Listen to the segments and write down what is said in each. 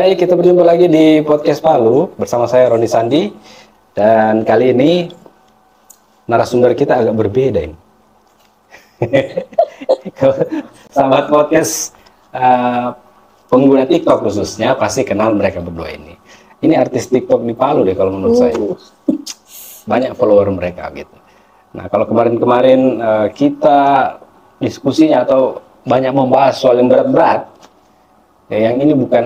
Baik, kita berjumpa lagi di podcast Palu bersama saya Roni Sandi, dan kali ini narasumber kita agak berbeda ini. Sahabat podcast pengguna TikTok khususnya pasti kenal mereka berdua ini. Ini artis TikTok di Palu deh kalau menurut saya. Banyak follower mereka gitu. Nah, kalau kemarin-kemarin kita diskusinya atau banyak membahas soal yang berat-berat, ya, yang ini bukan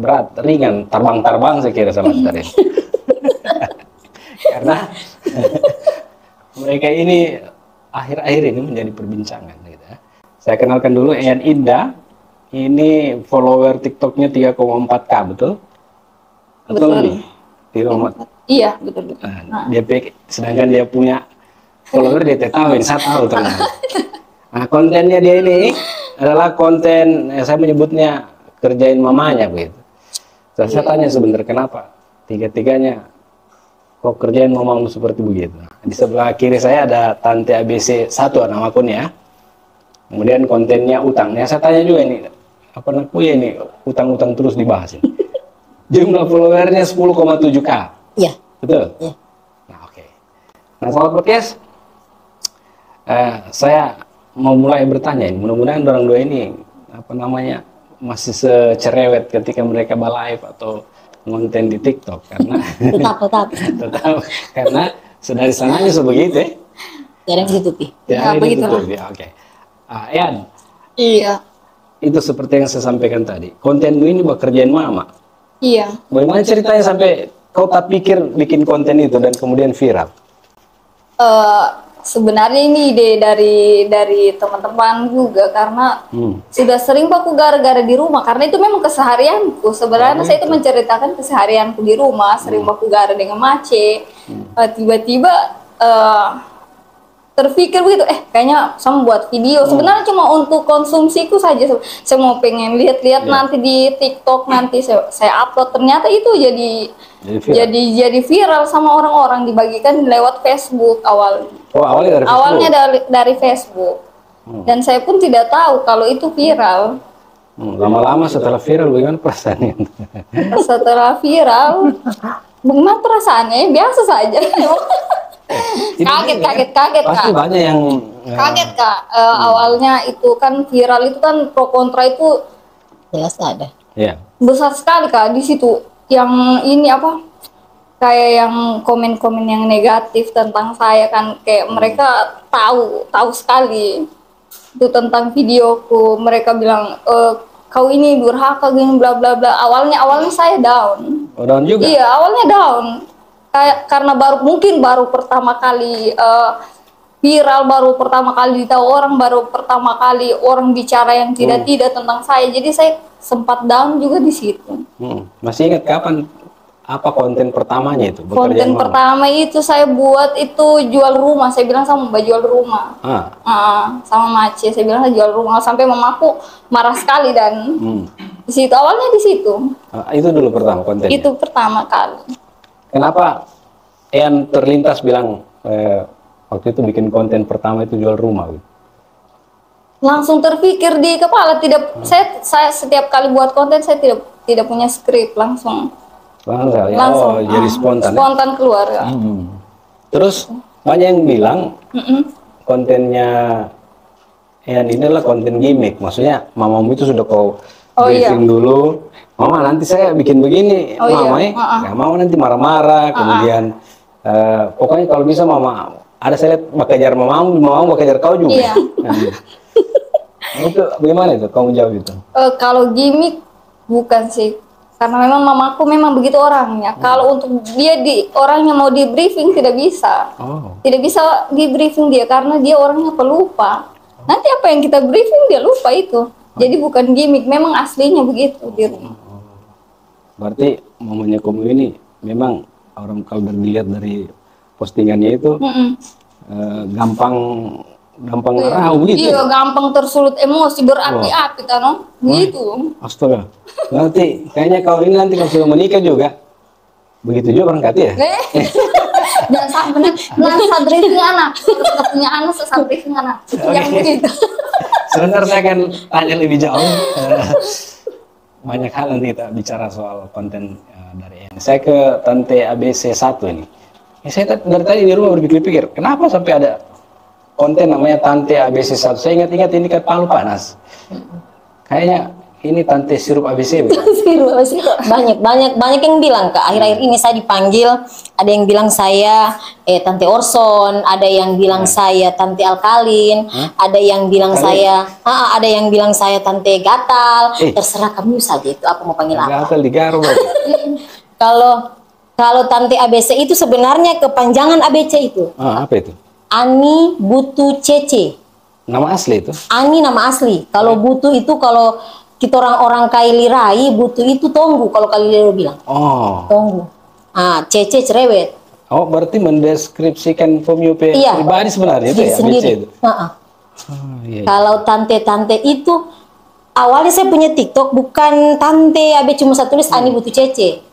berat, ringan, terbang-terbang saya kira sama kita ini. Karena mereka ini akhir-akhir ini menjadi perbincangan gitu ya. Saya kenalkan dulu Eyan Indah. Ini follower TikToknya 3,4K, betul? Betul nih? Iya, betul. Nah, sedangkan dia punya follower dia tahu, saya tahu ternyata. Nah, kontennya dia ini adalah konten, saya menyebutnya kerjain mamanya begitu. Saya tanya sebentar, kenapa tiga-tiganya kok kerjain mamamu seperti begitu? Di sebelah kiri saya ada Tante ABC 1 nama akunnya. Kemudian kontennya utang. Saya tanya juga ini, apa aku ya ini utang-utang terus dibahas ini. Jumlah followernya 10,7K. Iya. Betul? Iya. Nah, oke. Nah, soal podcast, saya mau mulai bertanya ini. Mudah-mudahan orang dua ini masih secerewet ketika mereka live atau konten di TikTok, karena tetap karena sedari sananya sebegitu ya. Jarang ditutupi. Ya, begitu. Oke. Eyan. Iya. Itu seperti yang saya sampaikan tadi. Konten ini buat kerjaan mama. Iya. Bagaimana ceritanya sampai kau tak pikir bikin konten itu dan kemudian viral? Sebenarnya ini ide dari teman-teman juga, karena sudah sering aku gara-gara di rumah, karena itu memang keseharianku. Sebenarnya saya itu menceritakan keseharianku di rumah, sering aku gara dengan Mace. Tiba-tiba terpikir begitu, kayaknya saya buat video. Sebenarnya cuma untuk konsumsiku saja. Saya mau pengen lihat-lihat nanti di TikTok, nanti saya upload. Ternyata itu jadi viral sama orang-orang, dibagikan lewat Facebook awal. Oh, awalnya dari Facebook. Awalnya dari Facebook. Dan saya pun tidak tahu kalau itu viral. Lama-lama setelah viral bagaimana perasaannya? Setelah viral, bagaimana perasaannya? Biasa saja. kaget pasti Kak. Banyak yang kaget Kak. Awalnya itu kan viral, itu kan pro kontra itu jelas ada. Iya. Besar sekali Kak di situ. Yang ini apa? Kayak yang komen-komen yang negatif tentang saya kan, kayak mereka tahu sekali itu tentang videoku. Mereka bilang kau ini durhaka gini bla bla bla. Awalnya saya down. Oh, down juga? Iya, awalnya down. Karena baru pertama kali viral, baru pertama kali ditahu orang, baru pertama kali orang bicara yang tidak tentang saya. Jadi saya sempat down juga di situ. Masih ingat kapan apa konten pertamanya itu? Konten pertama itu saya buat itu jual rumah. Saya bilang sama Mbak jual rumah. Sama Mace saya bilang saya jual rumah, sampai mamaku marah sekali. Dan di situ awalnya di situ. Itu dulu pertama kontennya. Itu pertama kali. Kenapa Eyan terlintas bilang waktu itu bikin konten pertama itu jual rumah gitu? Langsung terpikir di kepala, tidak. Saya setiap kali buat konten saya tidak punya skrip, langsung jadi spontan keluar ya. Terus banyak yang bilang kontennya Eyan ini adalah konten gimmick, maksudnya mamamu itu sudah kau briefing dulu, mama nanti saya bikin begini, nggak mau nanti marah-marah, kemudian pokoknya kalau bisa mama, ada saya lihat bakal kejar mamamu bakal kejar kau juga. Iya. Itu bagaimana itu kamu jawab itu? Kalau gimmick bukan sih, karena memang mamaku memang begitu orangnya. Kalau untuk dia orangnya mau di briefing tidak bisa, tidak bisa di briefing dia, karena dia orangnya pelupa. Nanti apa yang kita briefing dia lupa itu. Jadi bukan gimmick, memang aslinya begitu di rumah. Berarti mamanya kamu ini memang orang kalau dilihat dari postingannya itu gampang marah begitu. Iya, gampang tersulut emosi, berapi-api kan, gitu. Astaga. Nanti kayaknya kau ini nanti kalau sudah menikah juga begitu juga berangkat ya? Jangan sampai briefing anak, tetap punya anak, sampai briefing anak. Yang begitu. Sebentar saya akan tanya lebih jauh. banyak hal nanti kita bicara soal konten dari ini. Saya ke Tante ABC 1 ini. Saya dari tadi di rumah berpikir-pikir, kenapa sampai ada konten namanya Tante ABC 1? Saya ingat-ingat ini kan Palu Panas. Kayaknya ini Tante sirup ABC. Sirup ABC. Banyak yang bilang, Kak. Akhir-akhir ini saya dipanggil, ada yang bilang saya Tante Orson, ada yang bilang saya Tante Alkalin, ada yang bilang ada yang bilang saya Tante Gatal. Terserah kamu saja itu apa mau panggil apa. Gatal di Garut. Kalau Tante ABC itu sebenarnya kepanjangan ABC itu. Apa itu? Ani Butu Cece. Nama asli itu? Ani nama asli. Kalau Butu itu kalau kita orang-orang Kailirai, Butu itu Tonggu kalau Kailirai bilang. Oh. Tonggu. Cece cerewet. Oh, berarti mendeskripsikan Pomio pribadi sebenarnya itu ya, sendiri. ABC itu. Iya. Kalau tante-tante itu awalnya saya punya TikTok bukan Tante AB, cuma saya tulis Ani Butu Cece.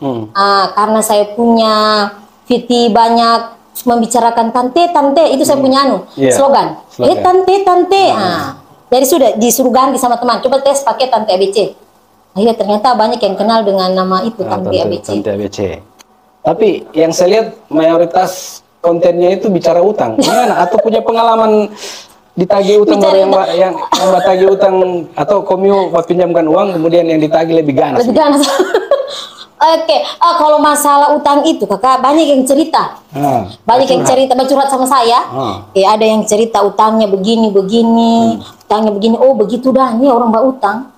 Karena saya punya VT banyak membicarakan tante itu saya punya slogan. Tante. Jadi sudah disuruh ganti sama teman, coba tes pakai Tante ABC. Akhirnya ternyata banyak yang kenal dengan nama itu Tante ABC. Tante ABC. Tapi yang saya lihat mayoritas kontennya itu bicara utang. Gimana? Atau punya pengalaman ditagih utang baru yang tagih utang atau komio pinjamkan uang kemudian yang ditagih lebih ganas. Lebih ganas. Oke, kalau masalah utang itu Kakak banyak yang cerita. Banyak yang cerita bercurhat sama saya. Ada yang cerita utangnya begini, utangnya begini. Oh, begitu dah, ini orang mbak utang.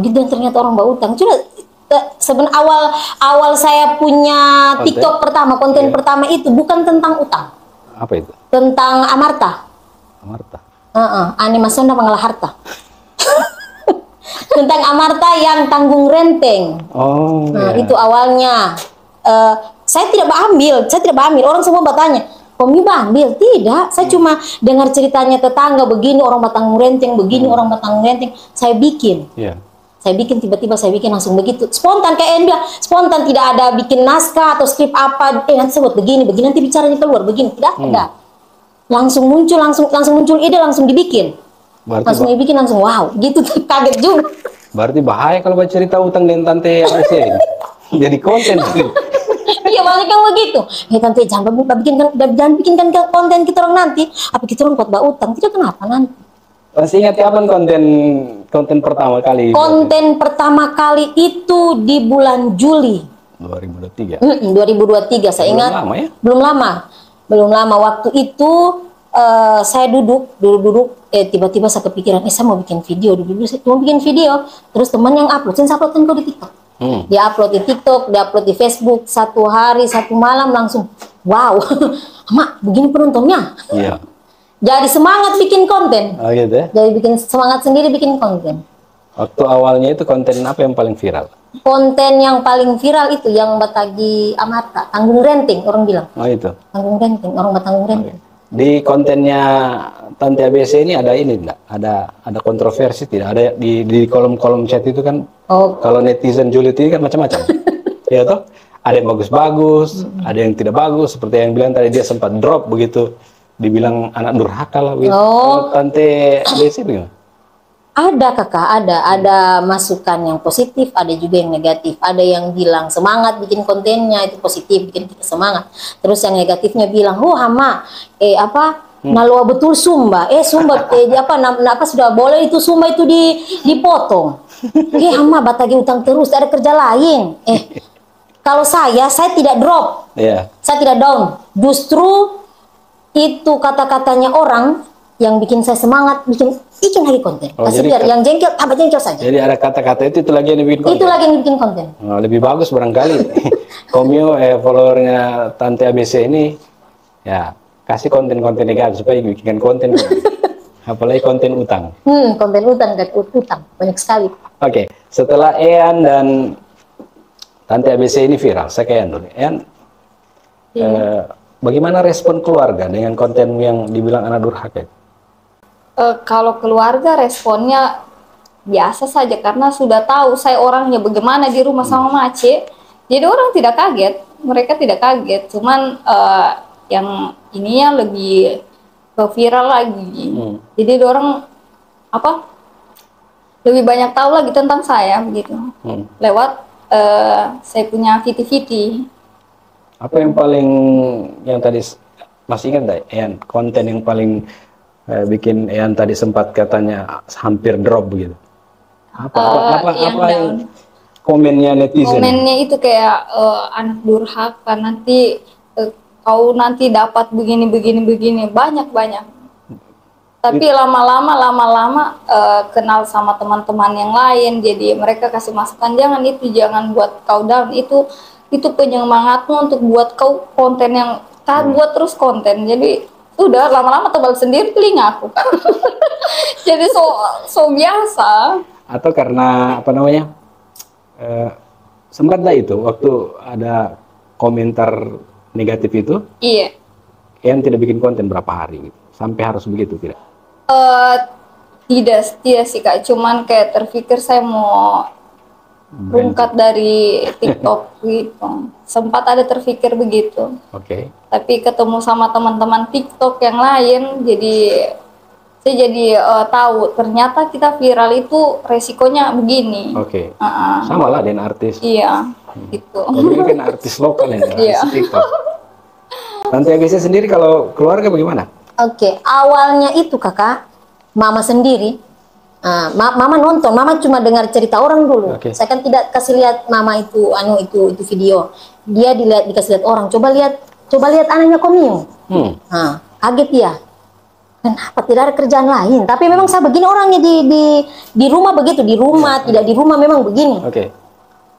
Begitu dan ternyata orang mbak utang. Coba sebenarnya awal saya punya TikTok pertama, konten pertama itu bukan tentang utang. Apa itu? Tentang Amarta. Anima Sonda mengalah harta. Tentang Amarta yang tanggung renteng. Itu awalnya. Saya tidak ambil. Orang semua bertanya, Komi ambil? Tidak. Saya cuma dengar ceritanya tetangga begini orang batang renteng, begini orang batang renteng. Saya bikin. Saya bikin tiba-tiba langsung begitu. Spontan kayak Enda, spontan tidak ada bikin naskah atau skrip apa. Nanti saya buat begini, nanti bicaranya keluar begini. Tidak ada. Langsung muncul ide, langsung dibikin. Langsung dibikin, langsung wow, gitu kaget juga. Berarti bahaya kalau baca cerita utang dengan Tante ABC ini. Jadi konten. Iya, banyak yang begitu. Tante jangan bikinkan konten kita orang nanti. Apa kita orang buat utang? Tidak, kenapa nanti? Masih ingat kapan konten pertama kali? Konten pertama kali itu di bulan Juli 2023. 2023 saya ingat. Belum lama ya? Belum lama. Waktu itu saya duduk, tiba-tiba saya kepikiran, saya mau bikin video terus teman yang upload, saya uploadkan kau di TikTok. Dia upload di TikTok, dia upload di Facebook, 1 hari 1 malam langsung, wow, Mak, begini penontonnya. Iya. Jadi semangat bikin konten. Oh gitu ya? Jadi semangat sendiri bikin konten. Waktu awalnya itu konten apa yang paling viral? Konten yang paling viral itu yang batagi Amarta, tanggung renteng orang bilang. Oh itu? Tanggung renteng, orang batanggung renteng. Di kontennya Tante ABC ini ada ini enggak? Ada kontroversi tidak? Ada di kolom-kolom chat itu kan, kalau netizen julid ini kan macam-macam. Ya toh? Ada yang bagus-bagus, ada yang tidak bagus. Seperti yang bilang tadi, dia sempat drop begitu, dibilang anak durhaka lah begitu. Tante ABC bagaimana? Ada Kakak, ada masukan yang positif, ada juga yang negatif. Ada yang bilang semangat bikin kontennya itu positif, bikin kita semangat. Terus yang negatifnya bilang, Hama, nalua betul Sumba, apa sudah boleh itu Sumba itu dipotong. Hama batagi utang terus, ada kerja lain. Kalau saya tidak drop, saya tidak down. Justru itu kata-katanya orang yang bikin saya semangat, bikin lagi konten. Kasih biar yang jengkel, tambah jengkel saja. Jadi ada kata-kata itu lagi yang bikin konten? Itu lagi yang bikin konten. Lebih bagus barangkali. Komio, followernya Tante ABC ini, ya kasih konten-konten negatif supaya bikin konten. Apalagi konten utang. Konten utang, banyak sekali. Oke, setelah Ean dan Tante ABC ini viral, saya ke Ean dulu. Ean, bagaimana respon keluarga dengan konten yang dibilang anak durhaka? Kalau keluarga responnya biasa saja karena sudah tahu saya orangnya bagaimana di rumah sama Mace. Jadi orang tidak kaget, mereka tidak kaget. Cuman yang ininya lebih viral lagi. Jadi orang lebih banyak tahu lagi tentang saya begitu. Lewat saya punya VT-VT. Apa yang paling, yang tadi masih ingat nggak, Ean, konten yang paling bikin Ean tadi sempat katanya hampir drop begitu? Apa yang komennya netizen? Komennya itu kayak anak durhaka, nanti kau nanti dapat begini banyak. Tapi lama-lama kenal sama teman-teman yang lain, jadi mereka kasih masukan, jangan buat kau down, itu penyemangatmu untuk buat kau konten yang buat terus konten. Jadi udah lama-lama tebal sendiri telinga aku. Jadi so biasa. Atau karena apa namanya, sempat dah itu waktu ada komentar negatif itu, Iya. Ean tidak bikin konten berapa hari gitu, sampai harus begitu tidak? Tidak sih Kak, cuman kayak terpikir saya mau rungkat dari TikTok gitu. Sempat ada terpikir begitu. Oke. Tapi ketemu sama teman-teman TikTok yang lain, saya jadi tahu ternyata kita viral itu resikonya begini. Oke. Sama lah dengan artis. Iya, gitu. Tapi kan artis lokal yang Iya. artis TikTok. Tante Agassi sendiri kalau keluarga bagaimana? Oke, awalnya itu kakak, mama sendiri, mama nonton, mama cuma dengar cerita orang dulu. Oke. Saya kan tidak kasih lihat mama itu, itu video. Dia dikasih lihat orang. Coba lihat anaknya Koming. Kaget dia. Kenapa tidak ada kerjaan lain? Tapi memang saya begini orangnya di rumah begitu, di rumah tidak di rumah memang begini. Oke.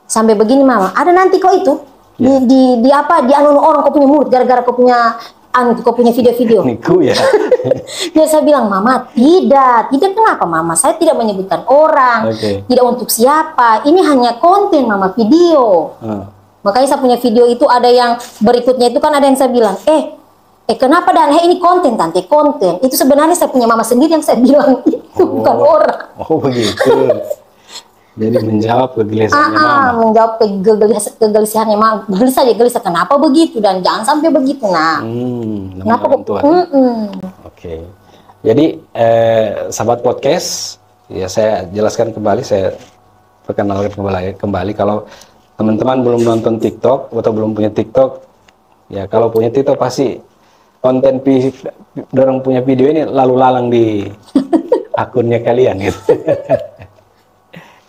Sampai begini mama. Ada nanti kok itu di apa di anu orang kau punya mulut gara-gara kau punya kau punya video-video. Niku ya. Ya saya bilang, mama tidak kenapa mama, saya tidak menyebutkan orang, tidak untuk siapa, ini hanya konten mama, video. Makanya saya punya video itu ada yang berikutnya itu kan ada yang saya bilang, kenapa dan ini konten tante, konten itu sebenarnya saya punya mama sendiri yang saya bilang itu bukan orang. Oh begitu. Jadi menjawab kegelisahannya mama. Menjawab kegelisahannya mama. Gelisah kenapa begitu dan jangan sampai begitu. Kenapa kok? Oke. Jadi sahabat podcast, ya saya jelaskan kembali, saya perkenalkan kembali kalau teman-teman belum nonton TikTok atau belum punya TikTok, ya kalau punya TikTok pasti konten dorong punya video ini lalu lalang di akunnya kalian gitu.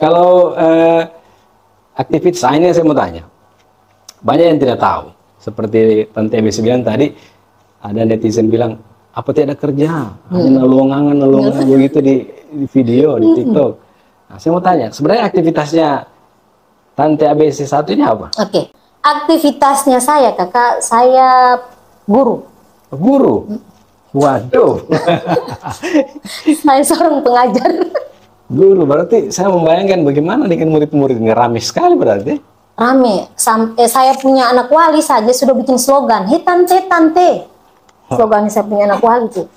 Kalau aktivitas lainnya saya mau tanya, banyak yang tidak tahu. Seperti Tante Agassi bilang tadi, ada netizen bilang, apa tidak ada kerja, hanya nolongan begitu di video, di TikTok. Nah, saya mau tanya, sebenarnya aktivitasnya Tante Agassi satu ini apa? Oke, aktivitasnya saya kakak, saya guru. Guru? Waduh. Saya seorang pengajar. Guru, berarti saya membayangkan bagaimana dengan murid-muridnya, rame sekali berarti. Rame, sampai saya punya anak wali saja sudah bikin slogan, hei tante. Slogan saya punya anak wali tuh.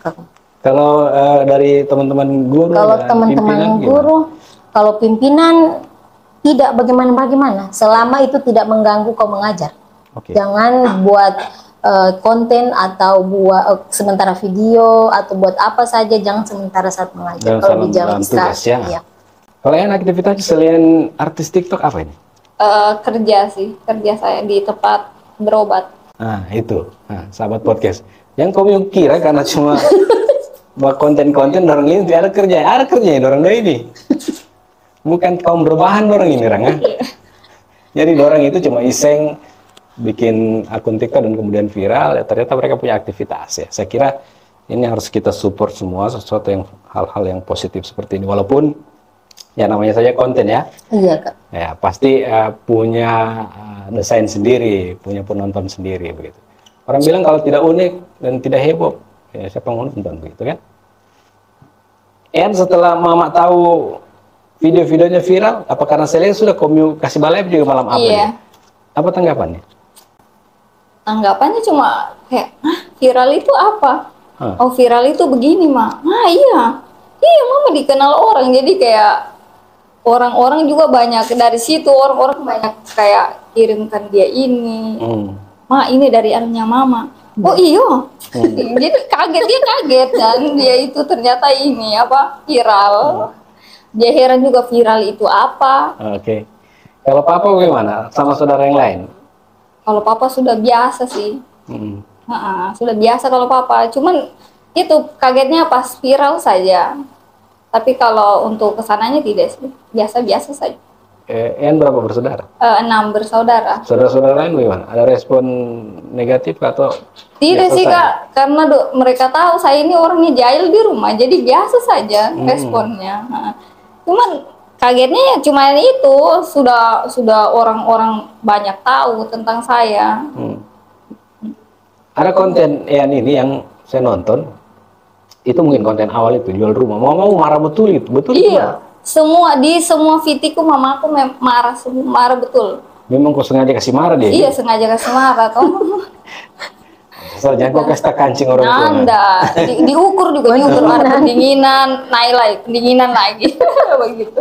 Kalau dari teman-teman guru, kalau teman-teman guru, kalau pimpinan tidak bagaimana, selama itu tidak mengganggu kau mengajar. Jangan buat konten atau buat sementara video atau buat apa saja, jangan sementara saat mengajar. Kalau di jam istirahat, ya. Kalau yang aktivitas selain artis TikTok apa ini? Kerja saya di tempat berobat. Nah itu, sahabat podcast. Yang kamu kira karena cuma buat konten-konten orang ini tidak ada kerja orang ini. Bukan kaum berbahan orang ini, orang. Jadi orang itu cuma iseng bikin akun TikTok dan kemudian viral, ya ternyata mereka punya aktivitas ya. Saya kira ini harus kita support semua, sesuatu yang hal-hal yang positif seperti ini, walaupun ya namanya saja konten ya. Iya kak. Ya pasti punya desain sendiri, punya penonton sendiri begitu. Orang bilang kalau tidak unik dan tidak heboh, ya siapa yang nonton begitu kan? Setelah mama tahu video-videonya viral, apa karena saya lihat sudah kasih live juga malam apa? Iya. Apa tanggapannya? Tanggapannya cuma kayak, viral itu apa? Oh viral itu begini mak. Iya mama dikenal orang, jadi kayak orang-orang juga banyak dari situ, orang-orang banyak kayak kirimkan dia ini, ma ini dari anaknya mama. Oh iya, jadi dia kaget dan dia itu ternyata ini apa viral. Dia heran juga viral itu apa. Oke. Kalau papa bagaimana? Sama saudara yang lain? Kalau papa sudah biasa sih. Hmm. Sudah biasa kalau papa. Cuman itu kagetnya pas viral saja. Tapi kalau untuk kesananya tidak sih. Biasa-biasa saja. Ean berapa bersaudara? 6 bersaudara. Saudara-saudara lain bagaimana? Ada respon negatif atau Tidak biasa sih saja? Kak, karena mereka tahu saya ini orangnya jahil di rumah, jadi biasa saja responnya. Cuman kagetnya ya cuma itu sudah orang-orang banyak tahu tentang saya. Ada konten Ean ini yang saya nonton, itu mungkin konten awal itu jual rumah. Mau marah betul itu, betul itu Iya, semua fitiku mamaku marah betul. memang kau sengaja kasih marah dia. Iya, sengaja kasih marah toh. So, jangan kau kasih kancing orang tua. Anda diukur juga diukur ada pendinginan lagi begitu.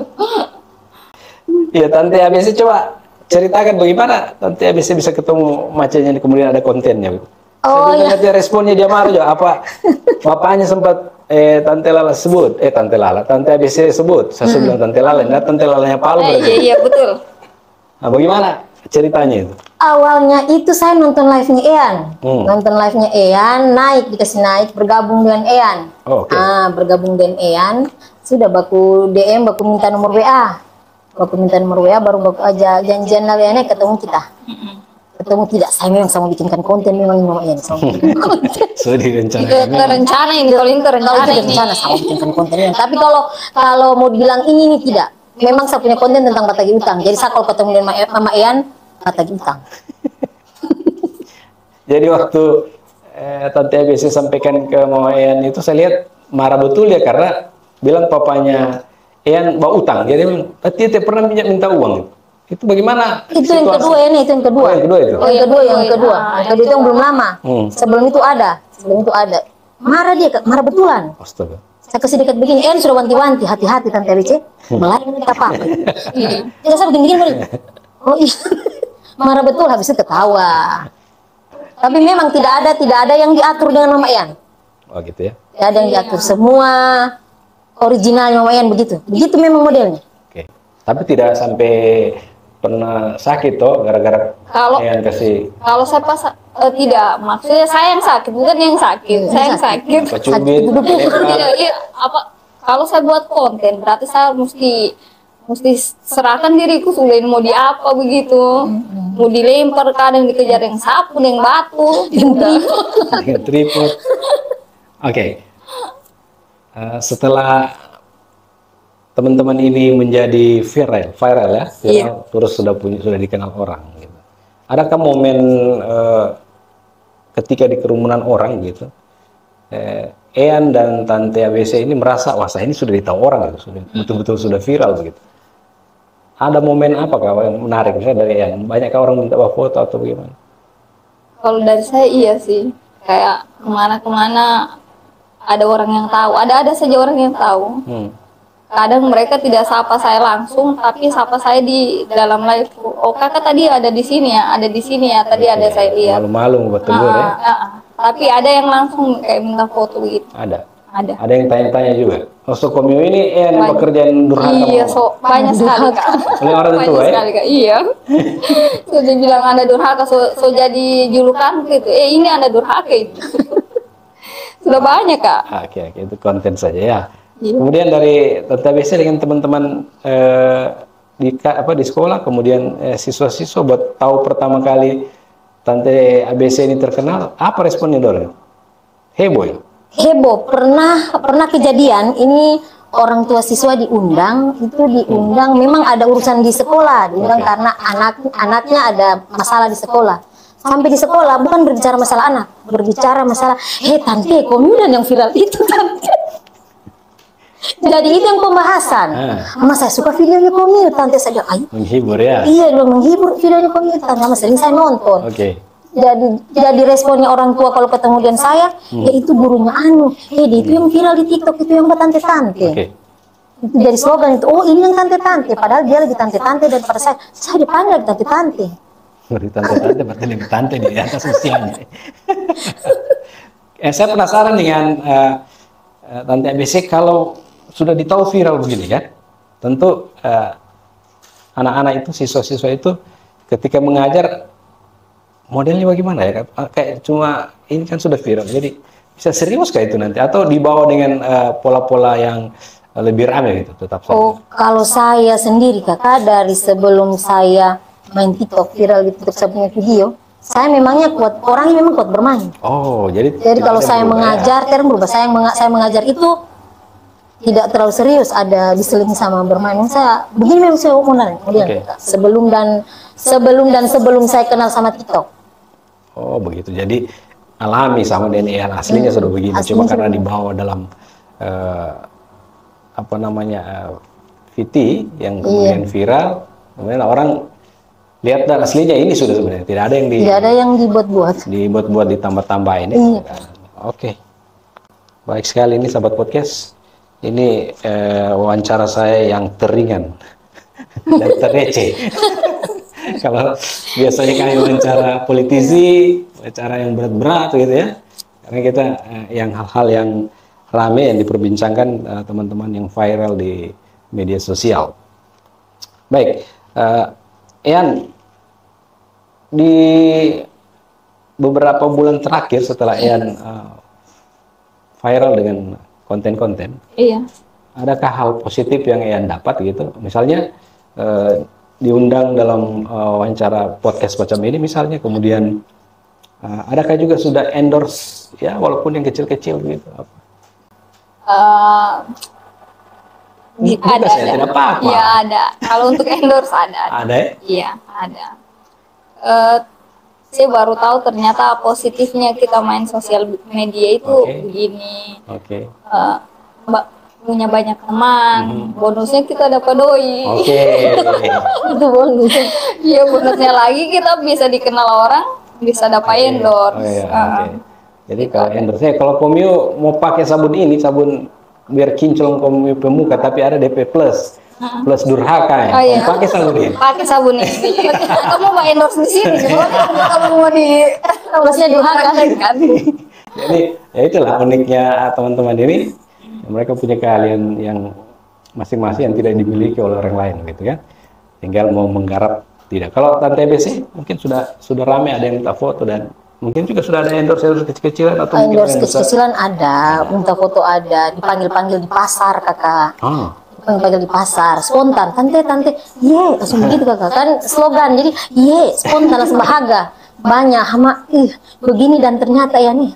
Iya, Tante ABC coba ceritakan bagaimana Tante ABC bisa ketemu macamnya kemudian ada kontennya. Oh, Saya lihat responnya dia marah juga. Apa bapaknya sempat Tante Lala sebut, Tante ABC sebut. Saya bilang Tante Lala, nah Tante Lalanya Palu. Iya betul. Nah, bagaimana ceritanya itu? Awalnya itu saya nonton live-nya Ean. Nonton live-nya Ean, dikasih naik, bergabung dengan Ean. Oh, oke. Bergabung dengan Ean, sudah baku DM, baku minta nomor WA. Baku minta nomor WA, baru baku aja janjian lainnya ketemu kita. Ketemu tidak, saya memang sama bikinkan konten memang Ean sama bikin konten. So direncanakan. Itu rencana ini, kalau ini Kalau itu rencana sama bikinkan konten Ean. Tapi kalau mau dibilang ini tidak. Memang saya punya konten tentang batagi utang. Jadi saya kalau ketemu dengan Mama Ean, batagi utang. Jadi waktu Tante ABC sampaikan ke Mama Ean itu saya lihat marah betul ya karena bilang papanya Ean bawa utang. Jadi dia pernah minta uang. Itu bagaimana? Itu yang kedua ini, itu yang kedua. Oh, yang kedua itu. Oh, yang kedua. Yang kedua itu yang belum lama. Sebelum itu ada. Marah dia, marah betulan. Astaga. Saya kasih dekat begini, Ean sudah wanti-wanti, hati-hati Tante ABC, melayani kita apa? Jadi saya begini boleh. Oh iya, marah betul, habis itu ketawa. Tapi memang tidak ada yang diatur dengan Mama Ean. Oh gitu ya. Tidak ada yang diatur, semua original Mama Ean begitu. Begitu memang modelnya. Oke. Tapi tidak sampai pernah sakit toh gara-gara Ean kasih. Kalau saya pas tidak, maksudnya saya yang sakit, bukan yang sakit. Saya yang sakit. Pacubit. Tidak, iya, kalau saya buat konten berarti saya mesti serahkan diriku sudah mau di apa begitu. Mau dilempar, kadang dikejar yang sapu, yang batu. Dengan tripod. Oke. Setelah teman-teman ini menjadi viral ya, terus sudah dikenal orang. Gitu. Adakah momen ketika di kerumunan orang gitu, Ean dan Tante ABC ini merasa wah saya ini sudah ditahu orang, gitu, betul-betul sudah viral begitu. Ada momen apa yang menarik misalnya dari Ean? Banyakkah orang minta foto atau bagaimana? Kalau dari saya iya sih, kayak kemana-kemana ada orang yang tahu, ada saja orang yang tahu. Kadang mereka tidak sapa saya langsung, tapi sapa saya di dalam live. Oh kakak tadi ada di sini ya, tadi ada saya lihat. Malu-malu buat tegur ya. Tapi ada yang langsung kayak minta foto gitu. Ada. Ada. Ada yang tanya-tanya juga. Oh, so komio ini pekerjaan durhaka. Iya, banyak sekali kak. Oleh orang tua ya. Sekali, Kak. Iya. Sudah bilang anda durhaka, so jadi julukan gitu. Ini anda durhaka itu. Sudah banyak kak. Oke, itu konten saja ya. Kemudian dari Tante ABC dengan teman-teman di sekolah, kemudian siswa-siswa buat tahu pertama kali Tante ABC ini terkenal, apa responnya Dor? Heboh ya? Heboh, pernah kejadian ini orang tua siswa diundang, memang ada urusan di sekolah, diundang karena anaknya ada masalah di sekolah. Sampai di sekolah bukan berbicara masalah anak, berbicara masalah, Tante, komunian yang viral itu Tante. Jadi itu yang pembahasan. Mas saya suka videonya Komil, Tante saja. Menghibur ya? Iya, dong menghibur videonya Komil, Tante. Mas sering saya nonton. Oke. Jadi responnya orang tua kalau ketemu dengan saya, itu gurunya dia itu yang viral di TikTok itu yang buat Tante-Tante. Oke. Itu dari slogan itu, oh ini yang Tante-Tante. Padahal dia lagi Tante-Tante daripada saya dipanggil lagi Tante-Tante. Dari Tante-Tante berarti lebih Tante di atas usianya. Saya penasaran dengan Tante ABC kalau sudah ditahu viral begini kan, tentu anak-anak itu, siswa-siswa itu ketika mengajar modelnya bagaimana ya? Kayak cuma ini kan sudah viral, jadi bisa serius kayak itu nanti atau dibawa dengan pola-pola yang lebih ramai gitu tetap saja. Oh, kalau saya sendiri kakak, dari sebelum saya main TikTok viral di TikTok saya punya video, saya memangnya kuat, orangnya memang kuat bermain. Oh, jadi Kalau ada saya berubah ya? mengajar, terus berubah. Saya mengajar itu tidak terlalu serius, ada diselingi sama bermain. Saya begini memang saya modalnya. Oke. Sebelum saya kenal sama TikTok. Oh, begitu. Jadi alami sama DNA aslinya sudah begini. Aslinya Cuma karena sudah dibawa dalam apa namanya VT yang kemudian viral, kemudian orang lihat dan aslinya ini sudah sebenarnya tidak ada yang Tidak ada yang dibuat-buat. dibuat-buat ditambah-tambah ini. Oke, baik sekali ini sahabat podcast. Ini wawancara saya yang teringan dan terreceh. Kalau biasanya kami wawancara politisi, wawancara yang berat-berat gitu ya. Karena kita yang hal-hal yang rame yang diperbincangkan teman-teman yang viral di media sosial. Baik, Ian, di beberapa bulan terakhir setelah Ian viral dengan konten-konten, Iya. adakah hal positif yang Ian dapat gitu? Misalnya diundang dalam wawancara podcast macam ini misalnya, kemudian adakah juga sudah endorse ya walaupun yang kecil-kecil gitu? Ada, saya tidak apa-apa. Iya ada. Kalau untuk endorse ada. Ada ya? Iya ada. Saya baru tahu ternyata positifnya kita main sosial media itu Oke. begini. Oke. Punya banyak teman, bonusnya kita dapat doi. Oke. Itu bonus. Iya, bonusnya lagi kita bisa dikenal orang, bisa dapat endorse. Oh, iya, oke. Jadi kalau endorse, kalau Komio mau pakai sabun ini, sabun biar kinclong Komio pemuka, tapi ada DP plus durhaka ya. Oh, iya. Pakai sabun ini. Pakai sabun ini. Kamu mau endorse di sini, cuma kamu mau di Plusnya durhaka kan? Jadi ya itulah uniknya teman-teman ini, mereka punya keahlian yang masing-masing yang tidak dimiliki oleh orang lain gitu kan. Tinggal mau menggarap tidak. Kalau Tante BC mungkin sudah ramai ada yang minta foto dan mungkin juga sudah ada endorse kecil-kecilan atau mungkin Endorse yang besar. kecil-kecilan ada, minta foto ada, dipanggil-panggil di pasar kakak. Ah. Dipanggil di pasar, spontan, tante, ye, langsung begitu kakak, kan slogan, jadi ye, spontan, langsung bahagia, banyak, hama, begini dan ternyata ya nih.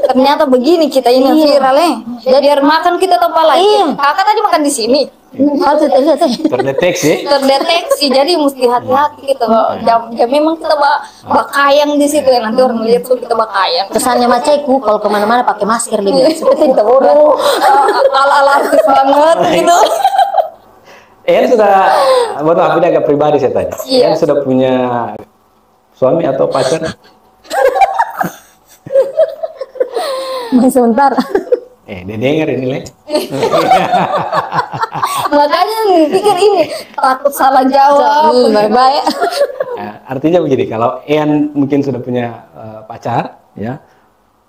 Ternyata begini kita ini yang viral Jadi biar makan kita tanpa lagi. Iya. Kakak tadi makan di sini. Kalau kita lihat, Terdeteksi. Jadi mesti hati-hati kita. Jam memang kita bakayang di situ ya, nanti orang melihat tuh kita bakayang. kesannya maceku, kalau kemana-mana pakai masker dia bilang, seperti itu, Ala-ala artis banget gitu. Ian sudah, buat aku ini agak pribadi saya tanya. Iya. Ian sudah punya suami atau pacar? sebentar. Dia dengar ini Le. Makanya pikir ini takut salah jawab. Baik-baik. Artinya begini, kalau Ian mungkin sudah punya pacar, ya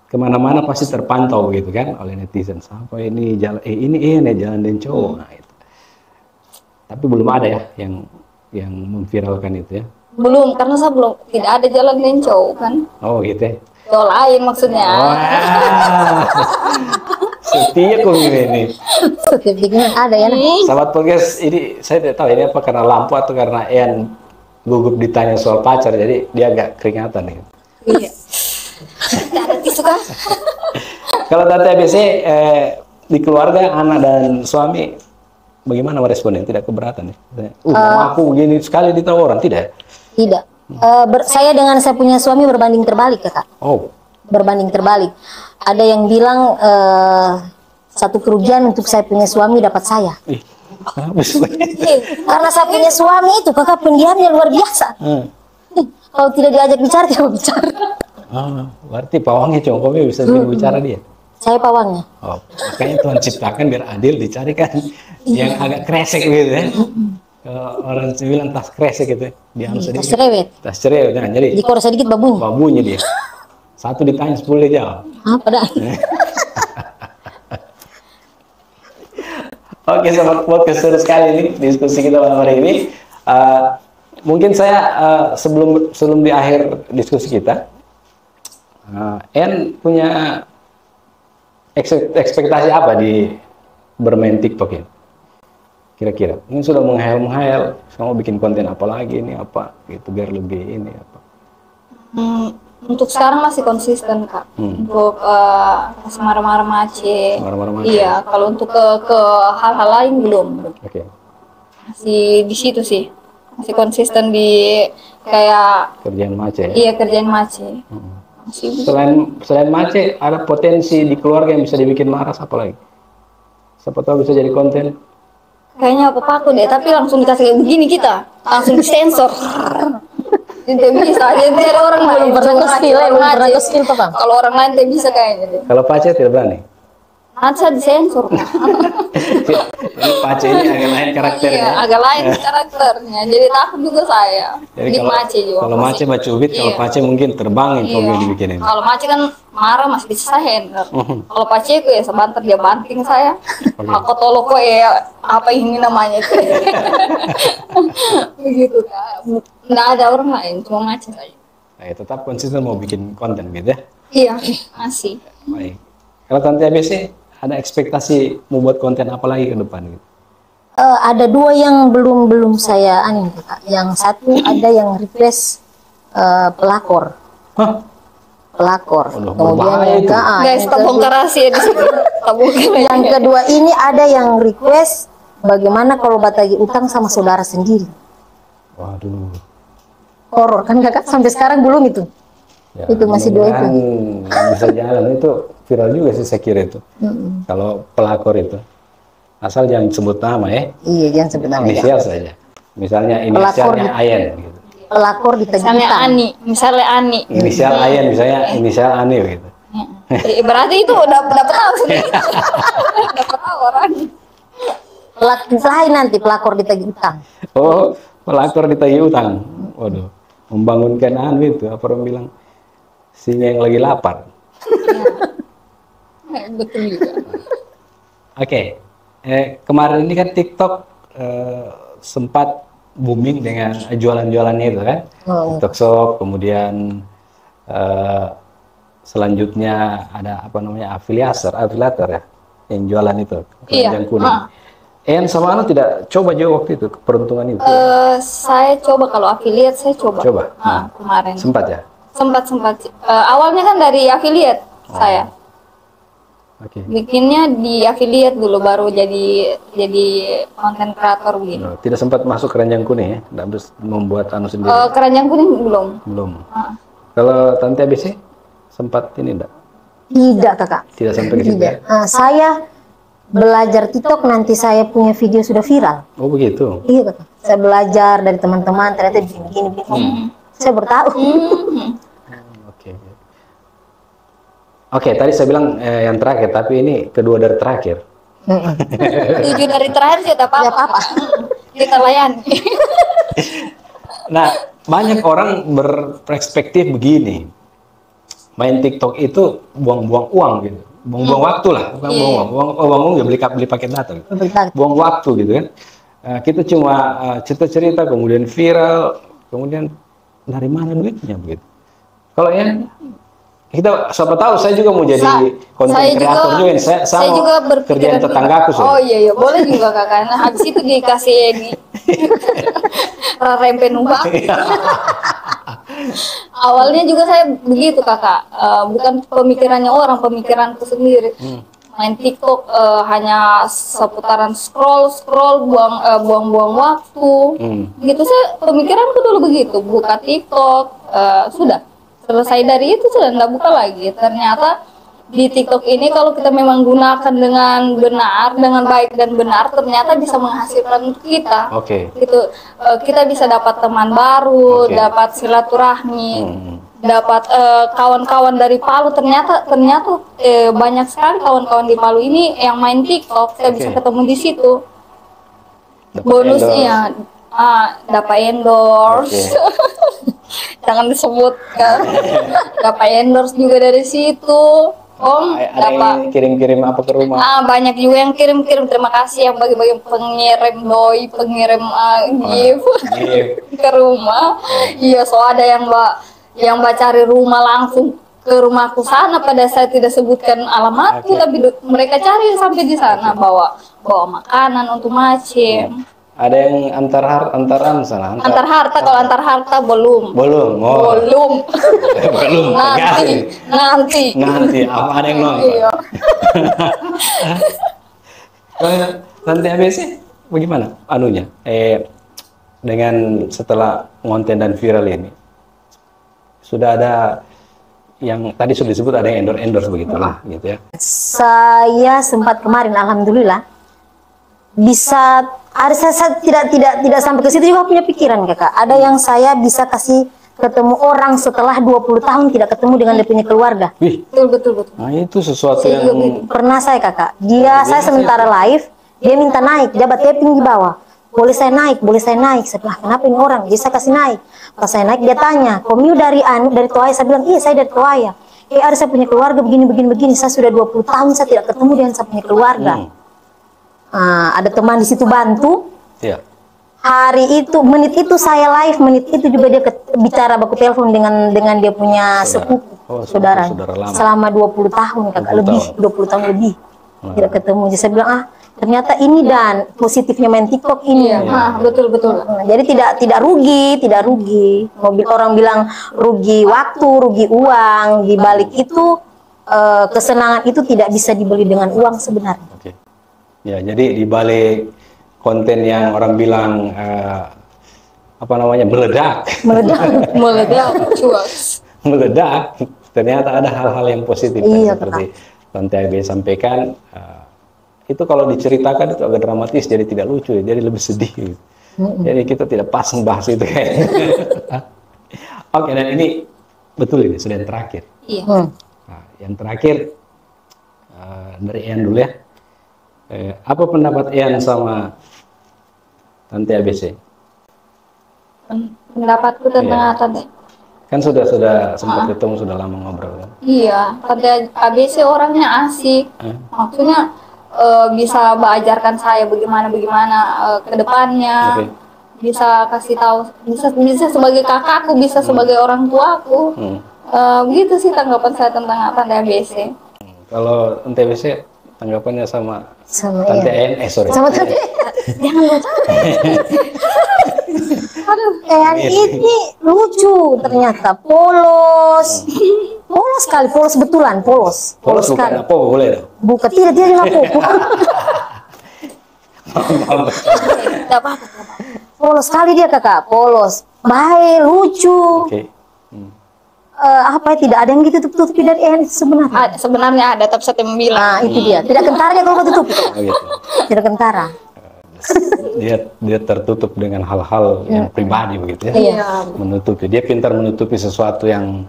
kemana-mana pasti terpantau gitu kan oleh netizen. Sampai ini jalan, ini Ian ya jalan dengan cowok. Nah, itu. Tapi belum ada ya yang memviralkan itu ya. Belum, karena saya belum tidak ada jalan dengan kan. Oh gitu ya. Cowok lain maksudnya. Wah, setia kok ini. Sertifikatnya ada ya. Sahabat podcast ini saya tidak tahu ini apa karena lampu atau karena Ian gugup ditanya soal pacar, jadi dia agak keringatan nih. Iya. Tidak ada tisu kan? Kalau Tante ABC di keluarga anak dan suami bagaimana meresponnya? Tidak keberatan ya? Mama aku begini sekali ditahu orang tidak? Tidak. Saya dengan saya punya suami berbanding terbalik kakak. Oh, Berbanding terbalik. Ada yang bilang satu kerugian untuk saya punya suami dapat saya. Karena saya punya suami itu kakak pendiamnya luar biasa. Kalau tidak diajak bicara, dia mau bicara. Berarti pawangnya cowok bisa bicara dia. Saya pawangnya. Oh, makanya Tuhan ciptakan biar adil dicarikan yang agak kresek gitu ya. Orang bilang tas kresek gitu, dia harus Tas cerewet. Tas cerewet, nah, jadi Dikor sedikit babunya. babunya dia. Satu ditanya 10 dia jawab. Apa dah? Oke, sobat podcast, seru sekali nih diskusi kita malam hari ini. Mungkin saya sebelum di akhir diskusi kita, En punya ekspektasi apa di bermain TikTok ini? Kira-kira, ini sudah menghayal-menghayal, mau bikin konten apa lagi ini apa, gitu biar lebih ini apa? Untuk sekarang masih konsisten Kak. Untuk kasih marah-marah mace. Marah-marah mace. Iya, kalau untuk ke hal-hal lain belum. Oke. Masih di situ sih. Masih konsisten di kayak Kerjaan mace ya? iya kerjaan mace. Masih Selain mace, ada potensi di keluarga yang bisa dibikin marah apa lagi? Siapa tahu bisa jadi konten. kayaknya apa aku deh, tapi langsung dikasih kayak begini kita, langsung disensor. Tidak bisa, jadi ada orang lain. Belum pernah ke skill, Pak Bang. Kalau orang lain tidak bisa kayaknya deh. Kalau pace tidak berani. Nanti saya disensor. Ini pace ini agak lain karakternya. Iya, agak lain karakternya. Jadi takut juga saya. Jadi Di mace juga. kalau mace baca ubit, kalau Iya. pace mungkin terbangin Iya. coba dibikinin. Kalau mace kan marah masih bisa saya handle. Kalau pace itu ya sebentar dia banting saya. Aku tolong kok ya apa ini namanya itu. Begitu Kak. Nggak ada orang lain, cuma mace saja. Nah, ya, tetap konsisten mau bikin konten gitu ya. Iya, masih. Baik. Kalau Tante ABC ada ekspektasi mau buat konten apa lagi ke depan gitu? Ada dua yang belum saya Kak. Yang satu ada yang request pelakor. Hah? Pelakor. Waduh, Kemudian berbahaya yang itu. Guys, tak bongkar rahasia di sini. Tak bongkar. yang kedua ini ada yang request bagaimana kalau batagi utang sama saudara sendiri. Waduh. Horor kan Kakak sampai sekarang belum itu. Ya, Itu masih dua itu. mudah-mudahan bisa jalan itu viral juga sih saya kira itu. Kalau pelakor itu. Asal jangan sebut nama ya. Iya, jangan sebut nama ya. Inisial saja. Misalnya Pelakor inisialnya Ayen gitu. Pelakor ditagih Misalnya utang. Ani, misalnya Ani. Inisial Ayen misalnya inisial Ani gitu. Berarti itu udah dapat tahu sendiri. Dapat tahu orang. Lain nanti pelakor ditagih utang. Oh, pelakor ditagih utang. Waduh, membangunkan anu itu apa orang bilang singa yang lagi lapar. Betul juga. Oke, kemarin ini kan TikTok sempat booming dengan jualan-jualannya itu kan, TikTok Shop, kemudian selanjutnya ada apa namanya afiliator ya, yang jualan itu, Iya. keranjang kuning. En sama Anu tidak coba juga waktu itu peruntungan itu? Saya coba kalau affiliate saya coba. Coba? Kemarin. Sempat ya? Sempat. Awalnya kan dari affiliate saya. Oke. Bikinnya di affiliate dulu baru jadi konten kreator begini. No, tidak sempat masuk keranjang kuning ya? Tidak harus membuat anu sendiri? Keranjang kuning belum. Belum. Kalau Tante ABC sempat ini enggak? Tidak Kakak. Tidak sampai ke situ ya? Saya belajar TikTok nanti saya punya video sudah viral. Oh begitu? Iya Kakak. Saya belajar dari teman-teman ternyata begini. Saya bertahu. Oke. Oke, tadi saya bilang yang terakhir, tapi ini kedua dari terakhir. 7 dari terakhir sih tak apa-apa. Kita layani. Nah, banyak orang berperspektif begini. Main TikTok itu buang-buang uang gitu. Buang-buang waktu lah, bukan buang uang. Buang uang ya beli paket data gitu. Buang waktu gitu kan. Kita cuma cerita-cerita, kemudian viral, kemudian dari mana duitnya begitu. Kalau yang kita siapa tahu saya juga mau jadi konten kreator juga nih. Saya juga mau berpikiran kerjaan tetanggaku sih. Oh iya boleh juga Kakak. Nah, habis itu dikasih ini rempe numpang. Awalnya juga saya begitu Kakak, bukan pemikirannya orang, pemikiranku sendiri. Main TikTok hanya seputaran scroll, buang-buang waktu. Gitu saya pemikiranku dulu begitu, buka TikTok, sudah selesai dari itu sudah nggak buka lagi. Ternyata di TikTok ini kalau kita memang gunakan dengan benar, dengan baik dan benar, ternyata bisa menghasilkan kita. Oke. Gitu, kita bisa dapat teman baru, dapat silaturahmi, dapat kawan-kawan dari Palu. Ternyata banyak sekali kawan-kawan di Palu ini yang main TikTok. Saya bisa ketemu di situ. Bonusnya, dapat endorse. Jangan disebut kan. Dapat endorse juga dari situ. Om, Ada dapat. yang kirim-kirim apa ke rumah? Banyak juga yang kirim-kirim, terima kasih yang bagi-bagi pengirim doi, pengirim gift Gift. ke rumah. Iya, so ada yang cari rumah langsung ke rumahku sana, pada saya tidak sebutkan alamatku, tapi mereka cari sampai di sana, bawa makanan untuk macem. Ada yang antaran sana. Antar harta, kalau antar harta belum. Belum. Oh. Belum. Belum. Nanti. Apa ada yang nonton? Iya. Nanti ABC bagaimana anunya? Dengan setelah konten dan viral ini sudah ada yang tadi sudah disebut, ada yang endorse begitulah gitu ya. Saya sempat kemarin, alhamdulillah, bisa ada saya tidak sampai ke situ juga punya pikiran kakak. Ada yang saya bisa kasih ketemu orang setelah 20 tahun tidak ketemu dengan dia punya keluarga. Wih, Betul. nah itu sesuatu yang Pernah saya kakak, saya sementara live, dia minta naik, jabat tapping di bawah. Boleh saya naik. Setelah kenapa ini orang? Dia saya kasih naik. Pas saya naik dia tanya, "Komiu dari Toaya?" Saya bilang, "Iya, saya dari Toaya." Ada saya punya keluarga begini. Saya sudah 20 tahun saya tidak ketemu dengan saya punya keluarga. Ada teman di situ bantu. ya. Hari itu, menit itu saya live, menit itu juga dia bicara baku telepon dengan dia punya sepupu, saudara. lama. Selama 20 tahun kakak, 20 tahun lebih. Tidak ketemu. Jadi saya bilang, ternyata ini dan positifnya main TikTok ini. Betul. Jadi tidak rugi. Mobil orang bilang rugi waktu, rugi uang. Di balik itu kesenangan itu tidak bisa dibeli dengan uang sebenarnya. Oke. Ya, jadi di balik konten yang orang bilang meledak, Cuas. meledak, ternyata ada hal-hal yang positif Iya, seperti Tante AB sampaikan. Itu kalau diceritakan itu agak dramatis, jadi tidak lucu, jadi lebih sedih. Gitu. Jadi kita tidak pas membahas itu kayaknya. Oke, dan ini betul, ini sudah yang terakhir. Iya. Nah, yang terakhir dari Ian dulu ya. Apa pendapat Ian sama Tante ABC? Pendapatku tentang Tante. Kan sudah sempat ketemu, sudah lama ngobrol kan? Iya, Tante ABC orangnya asik. Maksudnya bisa mengajarkan saya bagaimana ke depannya. Bisa kasih tahu, bisa sebagai kakakku, bisa sebagai orang tuaku. Begitu sih tanggapan saya tentang Tante ABC. Kalau Tante ABC tanggapannya sama Tante Ian, Sama Tante. Jangan lupa. Aduh, ini lucu ternyata, polos sekali, polos betulan, polos bukan apa boleh dong? Bukan, tidak ngapo. Tidak apa-apa. Polos sekali dia kakak, polos, baik, lucu. Oke. Tidak ada yang ditutup-tutupi dari Ian sebenarnya. Sebenarnya ada, tapi saya bilang. Itu dia, tidak kentarnya kalau tutup. Gitu. Tidak kentara. Dia tertutup dengan hal-hal yang pribadi begitu ya. Iya. Menutupi, dia pintar menutupi sesuatu yang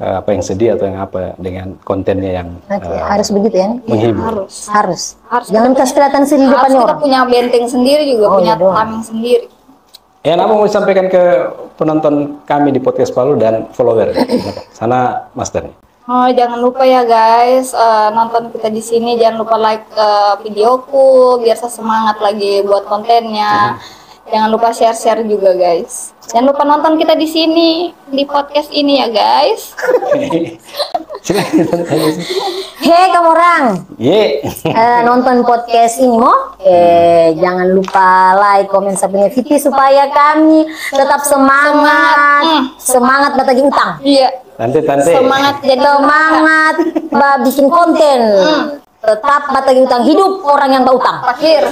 yang sedih atau yang apa dengan kontennya yang Harus begitu ya? menghibur. Harus. Jangan kasih kelihatan sedih depannya kita orang. punya benteng sendiri juga, punya tameng sendiri. Apa mau disampaikan ke penonton kami di Podcast Palu dan follower? Sana Master. Jangan lupa ya guys, nonton kita di sini. Jangan lupa like videoku biar saya semangat lagi buat kontennya. Jangan lupa share juga guys. Jangan lupa nonton kita di sini di podcast ini ya guys. Hei kamu orang, nonton podcast ini mau? Jangan lupa like, komen, subscribe Viti supaya kami tetap semangat batagi utang. Iya. Tante. Semangat bikin konten. Tetap batagi utang, hidup orang yang berutang. Akhir.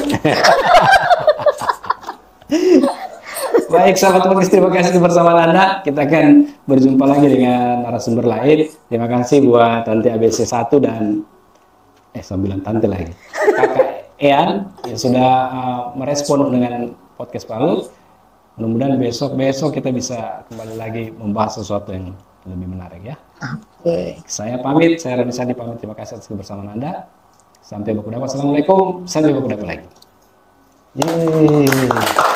Baik sahabat podcast, terima kasih bersama Anda. Kita akan berjumpa lagi dengan narasumber lain. Terima kasih buat Tante ABC 1 dan saya bilang Tante lagi, Kakak Ian yang sudah merespon dengan Podcast Palu. Mudah-mudahan besok kita bisa kembali lagi membahas sesuatu yang lebih menarik ya. Baik, saya pamit, saya Rani Sandi pamit. Terima kasih atas kebersamaan Anda. Sampai berjumpa. Assalamualaikum. Sampai berjumpa lagi. Yeay.